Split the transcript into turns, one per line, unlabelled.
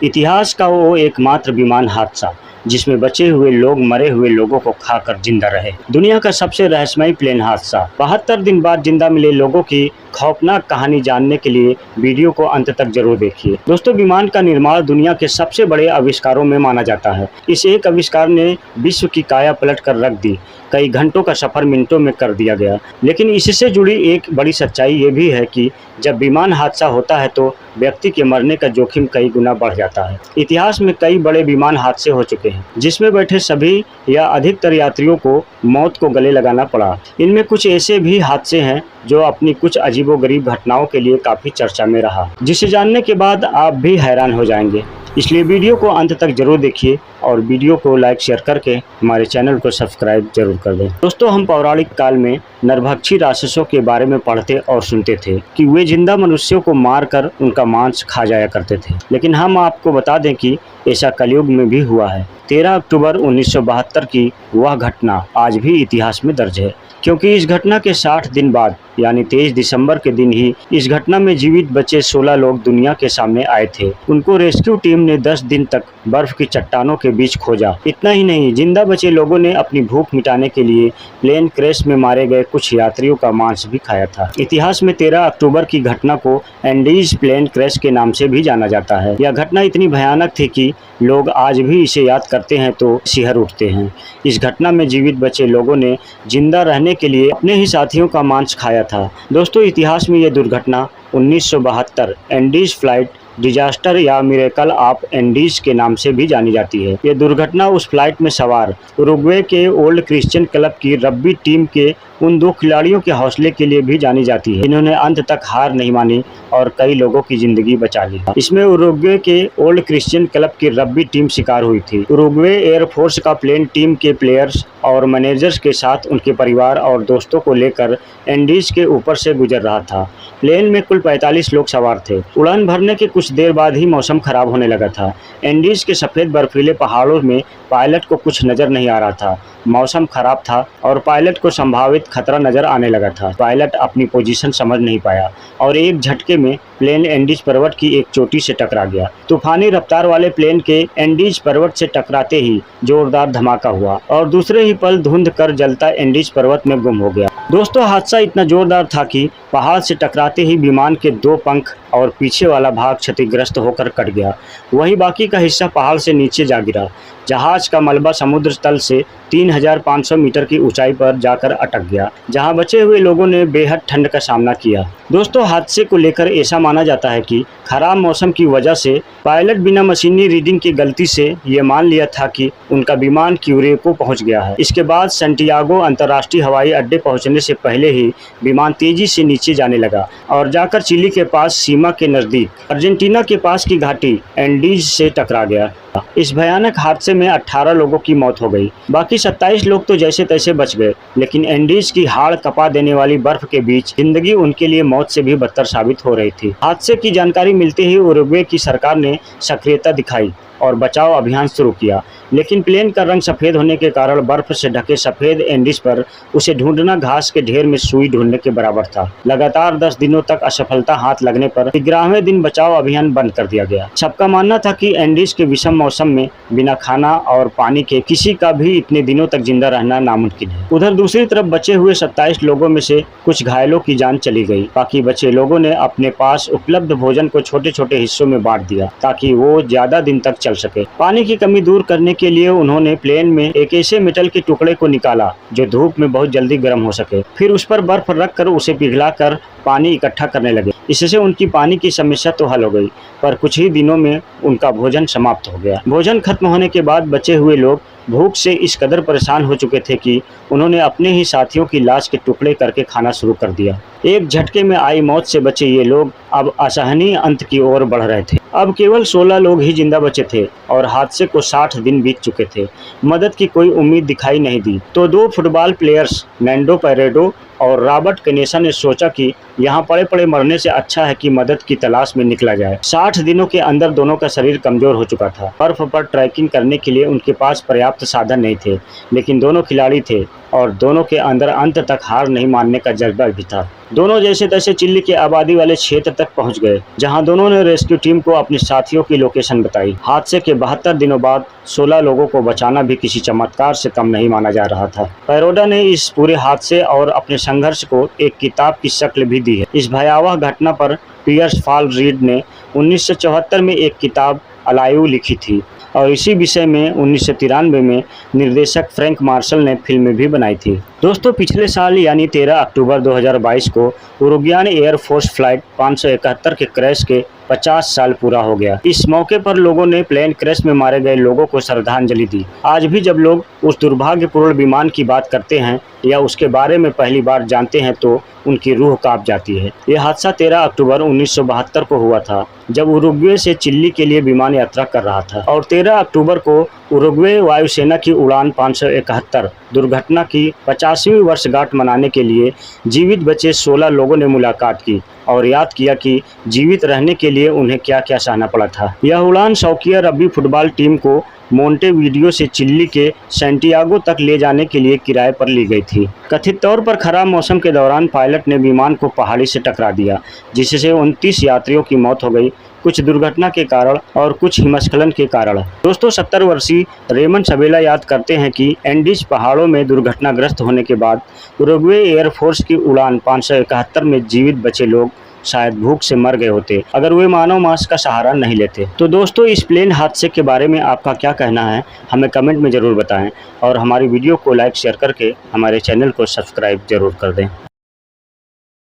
इतिहास का वो एकमात्र विमान हादसा जिसमें बचे हुए लोग मरे हुए लोगों को खाकर जिंदा रहे। दुनिया का सबसे रहस्यमयी प्लेन हादसा। 72 दिन बाद जिंदा मिले लोगों की खौफनाक कहानी जानने के लिए वीडियो को अंत तक जरूर देखिए। दोस्तों, विमान का निर्माण दुनिया के सबसे बड़े आविष्कारों में माना जाता है। इस एक आविष्कार ने विश्व की काया पलट कर रख दी। कई घंटों का सफर मिनटों में कर दिया गया। लेकिन इससे जुड़ी एक बड़ी सच्चाई ये भी है कि जब विमान हादसा होता है तो व्यक्ति के मरने का जोखिम कई गुना बढ़ जाता है। इतिहास में कई बड़े विमान हादसे हो चुके हैं जिसमें बैठे सभी या अधिकतर यात्रियों को मौत को गले लगाना पड़ा। इनमें कुछ ऐसे भी हादसे हैं जो अपनी कुछ अजीबोगरीब घटनाओं के लिए काफ़ी चर्चा में रहा, जिसे जानने के बाद आप भी हैरान हो जाएंगे। इसलिए वीडियो को अंत तक जरूर देखिए और वीडियो को लाइक शेयर करके हमारे चैनल को सब्सक्राइब जरूर कर दें। दोस्तों, हम पौराणिक काल में नरभक्षी राक्षसों के बारे में पढ़ते और सुनते थे कि वे जिंदा मनुष्यों को मारकर उनका मांस खा जाया करते थे। लेकिन हम आपको बता दें कि ऐसा कलयुग में भी हुआ है। 13 अक्टूबर 1972 की वह घटना आज भी इतिहास में दर्ज है, क्योंकि इस घटना के 60 दिन बाद यानी 23 दिसंबर के दिन ही इस घटना में जीवित बचे 16 लोग दुनिया के सामने आए थे। उनको रेस्क्यू टीम ने 10 दिन तक बर्फ की चट्टानों के बीच खोजा। इतना ही नहीं, जिंदा बचे लोगों ने अपनी भूख मिटाने के लिए प्लेन क्रैश में मारे गए कुछ यात्रियों का मांस भी खाया था। इतिहास में 13 अक्टूबर की घटना को एंडीज प्लेन क्रैश के नाम से भी जाना जाता है। यह घटना इतनी भयानक थी कि लोग आज भी इसे याद करते हैं तो सिहर उठते हैं। इस घटना में जीवित बचे लोगों ने जिंदा रहने के लिए अपने ही साथियों का मांस खाया था। दोस्तों, इतिहास में यह दुर्घटना 1972 एंडीज फ्लाइट डिजास्टर या मिरेकल ऑफ एंडीज के नाम से भी जानी जाती है। यह दुर्घटना उस फ्लाइट में सवार उरुग्वे के ओल्ड क्रिश्चियन क्लब की रग्बी टीम के उन 2 खिलाड़ियों के हौसले के लिए भी जानी जाती है जिन्होंने अंत तक हार नहीं मानी और कई लोगों की जिंदगी बचा ली। इसमें उरुग्वे के ओल्ड क्रिश्चियन क्लब की रग्बी टीम शिकार हुई थी। उरुग्वे एयरफोर्स का प्लेन टीम के प्लेयर्स और मैनेजर्स के साथ उनके परिवार और दोस्तों को लेकर एंडीज के ऊपर से गुजर रहा था। प्लेन में कुल 45 लोग सवार थे। उड़ान भरने के कुछ देर बाद ही मौसम खराब होने लगा था। एंडीज के सफ़ेद बर्फीले पहाड़ों में पायलट को कुछ नज़र नहीं आ रहा था। मौसम खराब था और पायलट को संभावित खतरा नज़र आने लगा था। पायलट अपनी पोजीशन समझ नहीं पाया और एक झटके में प्लेन एंडीज पर्वत की एक चोटी से टकरा गया। तूफानी रफ्तार वाले प्लेन के एंडीज पर्वत से टकराते ही जोरदार धमाका हुआ और दूसरे ही पल धुंध कर जलता एंडीज पर्वत में गुम हो गया। दोस्तों, हादसा इतना जोरदार था कि पहाड़ से टकराते ही विमान के 2 पंख और पीछे वाला भाग क्षतिग्रस्त होकर कट गया। वही बाकी का हिस्सा पहाड़ से नीचे जा गिरा। जहाज का मलबा समुद्र तल से 3500 मीटर की ऊंचाई पर जाकर अटक गया, जहां बचे हुए लोगों ने बेहद ठंड का सामना किया। दोस्तों, हादसे को लेकर ऐसा माना जाता है कि खराब मौसम की वजह से पायलट बिना मशीनी रीडिंग की गलती से ये मान लिया था कि उनका विमान क्यूरेको पहुंच गया है। इसके बाद सैंटियागो अंतर्राष्ट्रीय हवाई अड्डे पहुंचने से पहले ही विमान तेजी से नीचे जाने लगा और जाकर चिली के पास सीमा के नज़दीक अर्जेंटीना के पास की घाटी एंडीज से टकरा गया। इस भयानक हादसे में 18 लोगों की मौत हो गई। बाकी 27 लोग तो जैसे तैसे बच गए, लेकिन एंडीज की हाड़ कपा देने वाली बर्फ के बीच जिंदगी उनके लिए मौत से भी बदतर साबित हो रही थी। हादसे की जानकारी मिलते ही उरुग्वे की सरकार ने सक्रियता दिखाई और बचाव अभियान शुरू किया, लेकिन प्लेन का रंग सफ़ेद होने के कारण बर्फ से ढके सफ़ेद एंडीज पर उसे ढूंढना घास के ढेर में सुई ढूंढने के बराबर था। लगातार 10 दिनों तक असफलता हाथ लगने पर 11वें दिन बचाव अभियान बंद कर दिया गया। सबका मानना था कि एंडीज के विषम मौसम में बिना खाना और पानी के किसी का भी इतने दिनों तक जिंदा रहना नामुमकिन है। उधर दूसरी तरफ बचे हुए 27 लोगों में से कुछ घायलों की जान चली गई। बाकी बचे लोगों ने अपने पास उपलब्ध भोजन को छोटे छोटे हिस्सों में बांट दिया ताकि वो ज्यादा दिन तक चल सके। पानी की कमी दूर करने के लिए उन्होंने प्लेन में एक ऐसे मेटल के टुकड़े को निकाला जो धूप में बहुत जल्दी गर्म हो सके। फिर उस पर बर्फ रखकर उसे पिघलाकर पानी इकट्ठा करने लगे। इससे उनकी पानी की समस्या तो हल हो गई, पर कुछ ही दिनों में उनका भोजन समाप्त हो गया। भोजन खत्म होने के बाद बचे हुए लोग भूख से इस कदर परेशान हो चुके थे कि उन्होंने अपने ही साथियों की लाश के टुकड़े करके खाना शुरू कर दिया। एक झटके में आई मौत से बचे ये लोग अब असहनीय अंत की ओर बढ़ रहे थे। अब केवल 16 लोग ही जिंदा बचे थे और हादसे को 60 दिन बीत चुके थे। मदद की कोई उम्मीद दिखाई नहीं दी तो 2 फुटबॉल प्लेयर्स नैंडो पेरेडो और रॉबर्ट कनेसा ने सोचा कि यहाँ पड़े पड़े मरने से अच्छा है कि मदद की तलाश में निकला जाए। 60 दिनों के अंदर दोनों का शरीर कमजोर हो चुका था। बर्फ पर ट्रैकिंग करने के लिए उनके पास पर्याप्त साधन नहीं थे, लेकिन दोनों खिलाड़ी थे और दोनों के अंदर अंत तक हार नहीं मानने का जज्बा भी था। दोनों जैसे तैसे चिल्ली के आबादी वाले क्षेत्र तक पहुंच गए, जहां दोनों ने रेस्क्यू टीम को अपने साथियों की लोकेशन बताई। हादसे के 72 दिनों बाद 16 लोगों को बचाना भी किसी चमत्कार से कम नहीं माना जा रहा था। पैरोडा ने इस पूरे हादसे और अपने संघर्ष को एक किताब की शक्ल भी दी है। इस भयावह घटना पर पियर्स फॉल रीड ने 1974 में एक किताब अलाइव लिखी थी और इसी विषय में 1993 में निर्देशक फ्रैंक मार्शल ने फिल्म भी बनाई थी। दोस्तों, पिछले साल यानी 13 अक्टूबर 2022 को उरुग्वेन एयरफोर्स फ्लाइट 571 के क्रैश के 50 साल पूरा हो गया। इस मौके पर लोगों ने प्लेन क्रैश में मारे गए लोगों को श्रद्धांजलि दी। आज भी जब लोग उस दुर्भाग्यपूर्ण विमान की बात करते हैं या उसके बारे में पहली बार जानते हैं तो उनकी रूह कांप जाती है। यह हादसा 13 अक्टूबर 1972 को हुआ था, जब उरुग्वे से चिल्ली के लिए विमान यात्रा कर रहा था और 13 अक्टूबर को उरुग्वे वायुसेना की उड़ान 571 दुर्घटना की 50वीं वर्षगांठ मनाने के लिए जीवित बचे 16 लोगों ने मुलाकात की और याद किया कि जीवित रहने के लिए उन्हें क्या क्या सहना पड़ा था। यह उड़ान शौकिया रग्बी फुटबॉल टीम को मोंटेवीडियो से चिल्ली के सैंटियागो तक ले जाने के लिए किराए पर ली गई थी। कथित तौर पर खराब मौसम के दौरान पायलट ने विमान को पहाड़ी से टकरा दिया, जिससे 29 यात्रियों की मौत हो गई, कुछ दुर्घटना के कारण और कुछ हिमस्खलन के कारण। दोस्तों, 70 वर्षीय रेमन सबेला याद करते हैं कि एंडीज पहाड़ों में दुर्घटनाग्रस्त होने के बाद उरुग्वे एयरफोर्स की उड़ान 571 में जीवित बचे लोग शायद भूख से मर गए होते अगर वे मानव मांस का सहारा नहीं लेते। तो दोस्तों, इस प्लेन हादसे के बारे में आपका क्या कहना है, हमें कमेंट में ज़रूर बताएं और हमारी वीडियो को लाइक शेयर करके हमारे चैनल को सब्सक्राइब जरूर कर दें।